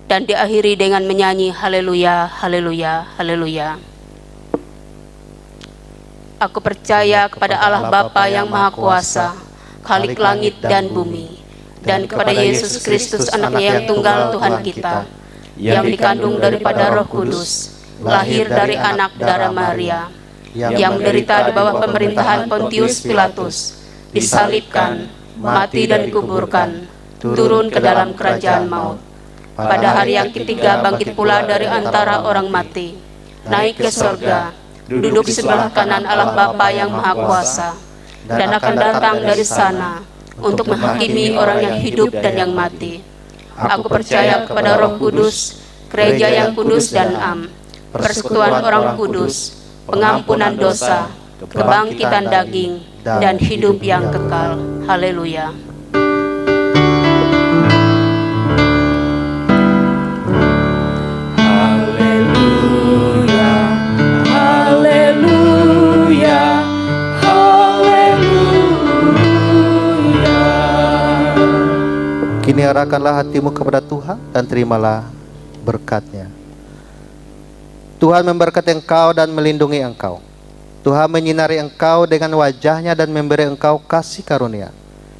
dan diakhiri dengan menyanyi haleluya, haleluya, haleluya. Aku percaya kepada Allah Bapa yang Maha Kuasa, Khalik langit dan bumi, dan kepada Yesus Kristus anaknya yang tunggal Tuhan kita, yang dikandung daripada Roh Kudus, lahir dari anak darah Maria, yang menderita di bawah pemerintahan Pontius Pilatus, disalibkan, mati dan dikuburkan, turun ke dalam kerajaan maut. Pada hari yang ketiga bangkit pula dari antara orang mati, naik ke surga, duduk di sebelah kanan Allah Bapa yang Maha Kuasa, dan akan datang dari sana untuk menghakimi orang yang hidup dan yang mati. Aku percaya kepada Roh Kudus, gereja yang kudus dan am, persekutuan orang kudus, pengampunan dosa, kebangkitan daging, dan hidup yang kekal. Haleluya. Haleluya, haleluya, haleluya. Kini arahkanlah hatimu kepada Tuhan dan terimalah berkat-Nya. Tuhan memberkati engkau dan melindungi engkau. Tuhan menyinari engkau dengan wajah-Nya dan memberi engkau kasih karunia.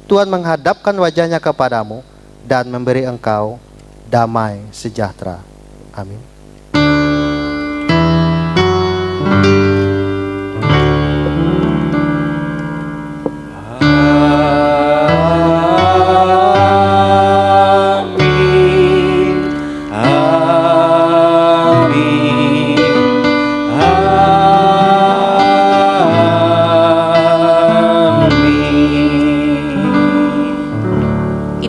Tuhan menghadapkan wajah-Nya kepadamu dan memberi engkau damai sejahtera. Amin.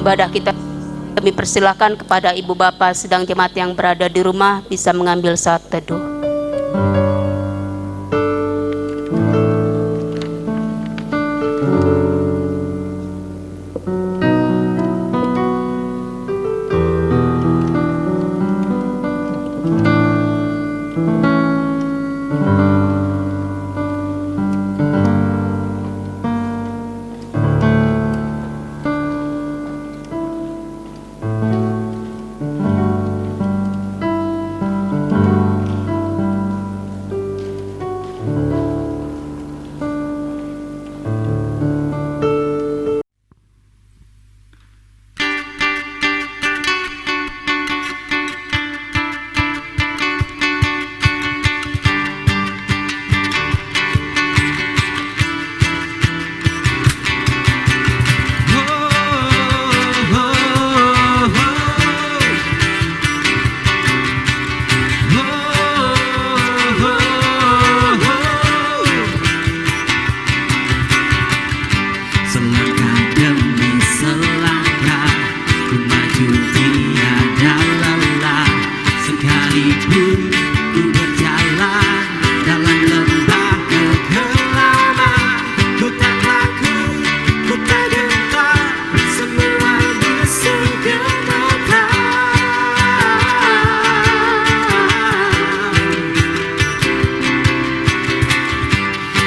Ibadah kita, kami persilakan kepada Ibu Bapak sedang jemaat yang berada di rumah bisa mengambil saat teduh.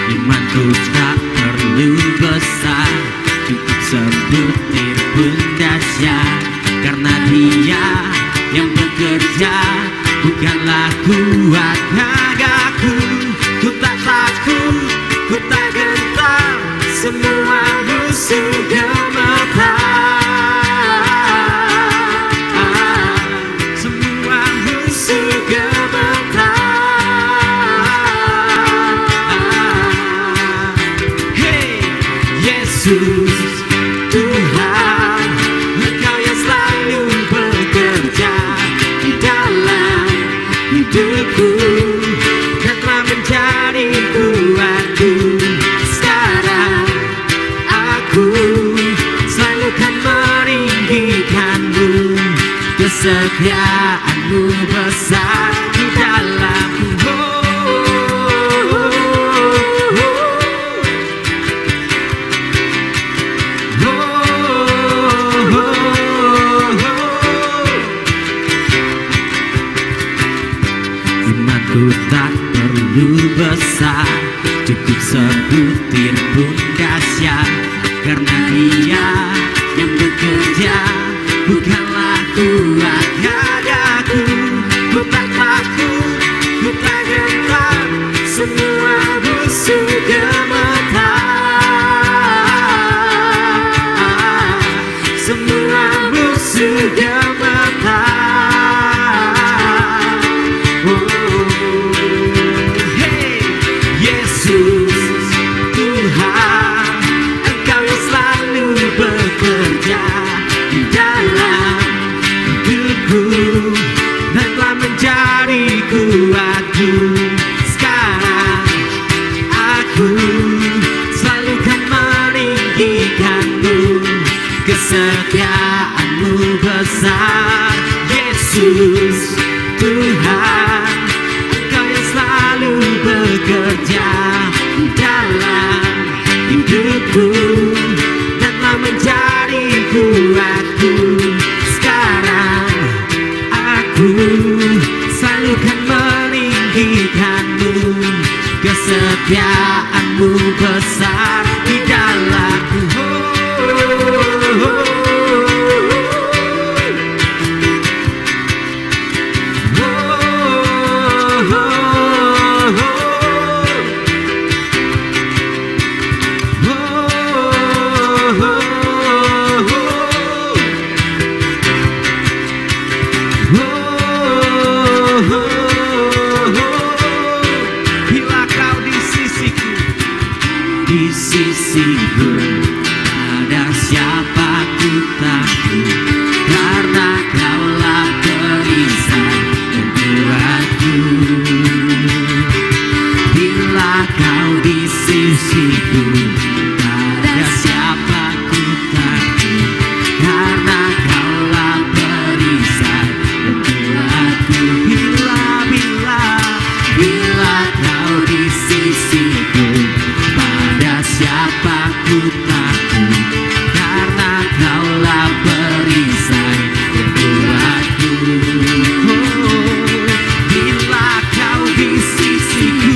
Imanku tak perlu besar, cukup sebutir pun dahsyat. Karena Dia yang bekerja, bukanlah kuat tenagaku. Ku tak takut, ku tak gentar, semua musuh gemetar. Semua musuh gemetar. Yesus, Tuhan, Engkau yang selalu bekerja di dalam hidupku, Kau telah menjadi kuatku. Sekarang aku selalu kan meninggikanmu, kesetiaanmu besar di dalamku. Imanku tak perlu besar, cukup sebutir pun dahsyat, karena Dia yang bekerja, bukanlah kuat gagaku. Ku tak takut, ku tak gentar, semua musuh gemetar, semua musuh gemetar. Hey, Yesus Tuhan, Engkau yang selalu bekerja di dalam hidupku dan telah menjadi kuatku. Sekarang aku selalu kan meninggikanmu, kesetiaanmu besar. Yesus Tuhan, Engkau yang selalu bekerja di dalam hidupku dan telah menjadi kuatku. Sekarang aku selalu kan meninggikanmu, kesetiaanmu besar di dalamku. Bila kau di sisiku, di sisiku, ada siapa ku takut, karena Kaulah perisai dan kuatku. Bila kau di sisiku, ada siapa ku takut, karena Kaulah perisai dan kuatku. Bila kau di sisiku, pada siapa ku takut, karena Kaulah perisai dan kuatku. Bila kau di sisiku,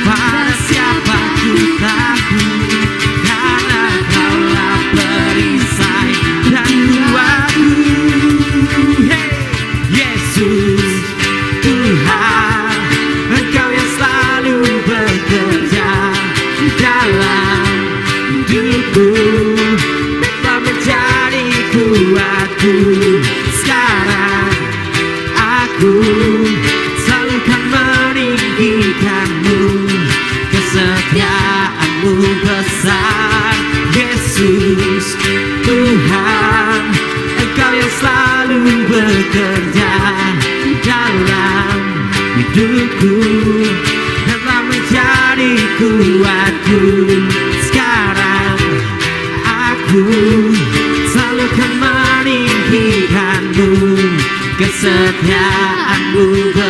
pada siapa ku takut, karena Kaulah perisai dan kuatku. Hey, Yesus Tuhan, Engkau yang selalu bekerja di dalam hidupku dan telah menjadi kuatku. Sekarang aku selalu kan meninggikanmu, kesetiaanmu besar. Yesus Tuhan, Engkau yang selalu bekerja di dalam hidupku dan telah menjadi kuatku. Sekarang aku selalu kan meninggikanmu, kesetiaanmu besar.